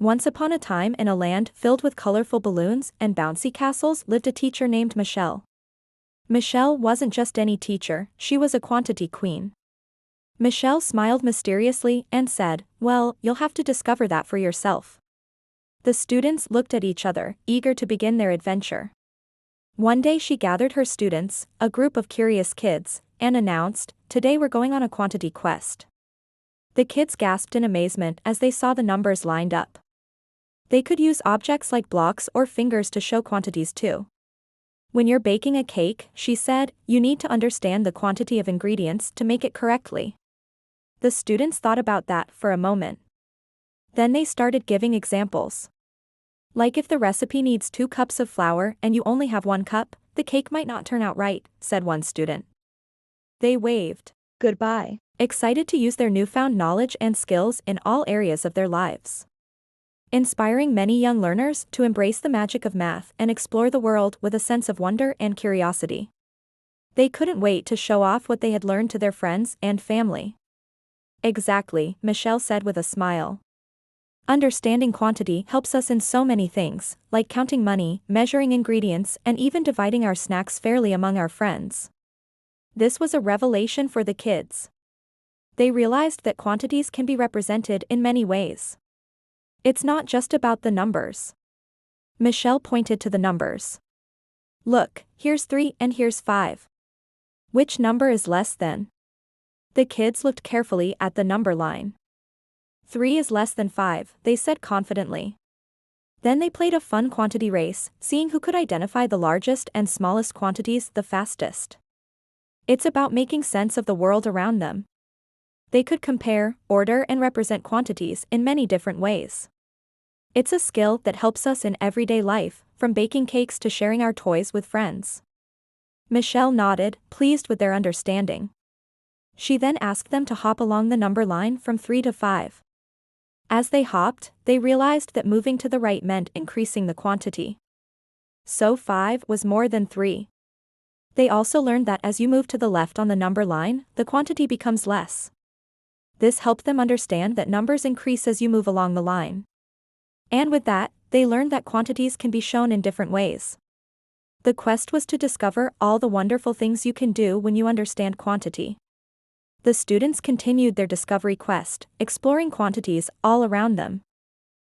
Once upon a time in a land filled with colorful balloons and bouncy castles lived a teacher named Michelle. Michelle wasn't just any teacher, she was a quantity queen. Michelle smiled mysteriously and said, "Well, you'll have to discover that for yourself." The students looked at each other, eager to begin their adventure. One day she gathered her students, a group of curious kids, and announced, "Today we're going on a quantity quest." The kids gasped in amazement as they saw the numbers lined up. They could use objects like blocks or fingers to show quantities too. When you're baking a cake, she said, you need to understand the quantity of ingredients to make it correctly. The students thought about that for a moment. Then they started giving examples. Like if the recipe needs 2 cups of flour and you only have 1 cup, the cake might not turn out right, said one student. They waved goodbye, excited to use their newfound knowledge and skills in all areas of their lives, inspiring many young learners to embrace the magic of math and explore the world with a sense of wonder and curiosity. They couldn't wait to show off what they had learned to their friends and family. Exactly, Michelle said with a smile. Understanding quantity helps us in so many things, like counting money, measuring ingredients, and even dividing our snacks fairly among our friends. This was a revelation for the kids. They realized that quantities can be represented in many ways. It's not just about the numbers. Michelle pointed to the numbers. Look, here's 3 and here's 5. Which number is less than? The kids looked carefully at the number line. 3 is less than 5, they said confidently. Then they played a fun quantity race, seeing who could identify the largest and smallest quantities the fastest. It's about making sense of the world around them. They could compare, order, and represent quantities in many different ways. It's a skill that helps us in everyday life, from baking cakes to sharing our toys with friends. Michelle nodded, pleased with their understanding. She then asked them to hop along the number line from 3 to 5. As they hopped, they realized that moving to the right meant increasing the quantity. So 5 was more than 3. They also learned that as you move to the left on the number line, the quantity becomes less. This helped them understand that numbers increase as you move along the line. And with that, they learned that quantities can be shown in different ways. The quest was to discover all the wonderful things you can do when you understand quantity. The students continued their discovery quest, exploring quantities all around them.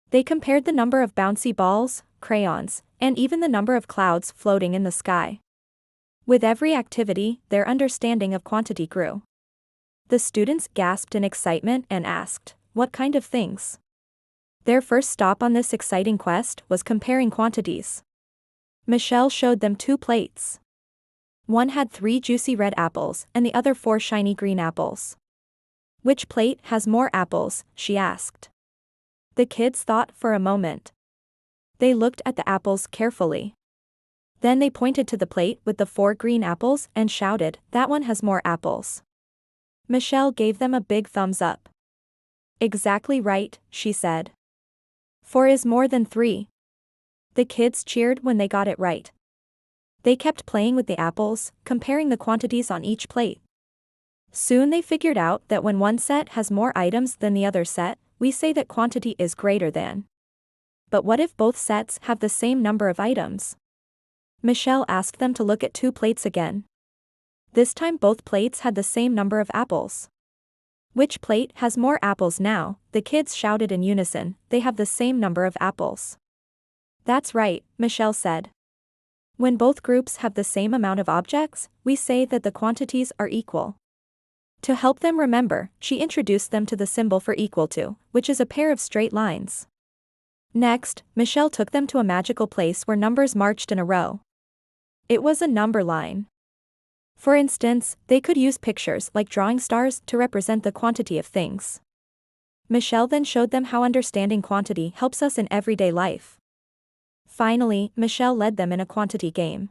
They compared the number of bouncy balls, crayons, and even the number of clouds floating in the sky. With every activity, their understanding of quantity grew. The students gasped in excitement and asked, "What kind of things?" Their first stop on this exciting quest was comparing quantities. Michelle showed them 2 plates. One had 3 juicy red apples and the other 4 shiny green apples. "Which plate has more apples?" she asked. The kids thought for a moment. They looked at the apples carefully. Then they pointed to the plate with the 4 green apples and shouted, "That one has more apples." Michelle gave them a big thumbs up. "Exactly right," she said. 4 is more than 3. The kids cheered when they got it right. They kept playing with the apples, comparing the quantities on each plate. Soon they figured out that when one set has more items than the other set, we say that quantity is greater than. But what if both sets have the same number of items? Michelle asked them to look at 2 plates again. This time both plates had the same number of apples. "Which plate has more apples now?" the kids shouted in unison. "They have the same number of apples." "That's right," Michelle said. "When both groups have the same amount of objects, we say that the quantities are equal." To help them remember, she introduced them to the symbol for equal to, which is a pair of straight lines. Next, Michelle took them to a magical place where numbers marched in a row. It was a number line. For instance, they could use pictures like drawing stars to represent the quantity of things. Michelle then showed them how understanding quantity helps us in everyday life. Finally, Michelle led them in a quantity game.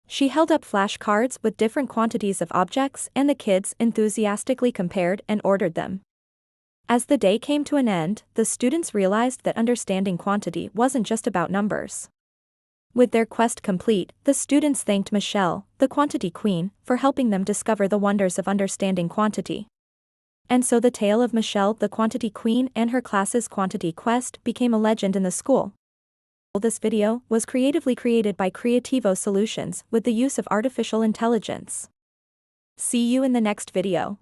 She held up flashcards with different quantities of objects and the kids enthusiastically compared and ordered them. As the day came to an end, the students realized that understanding quantity wasn't just about numbers. With their quest complete, the students thanked Michelle, the quantity queen, for helping them discover the wonders of understanding quantity. And so the tale of Michelle, the quantity queen, and her class's quantity quest became a legend in the school. This video was creatively created by Creativo Solutions with the use of artificial intelligence. See you in the next video.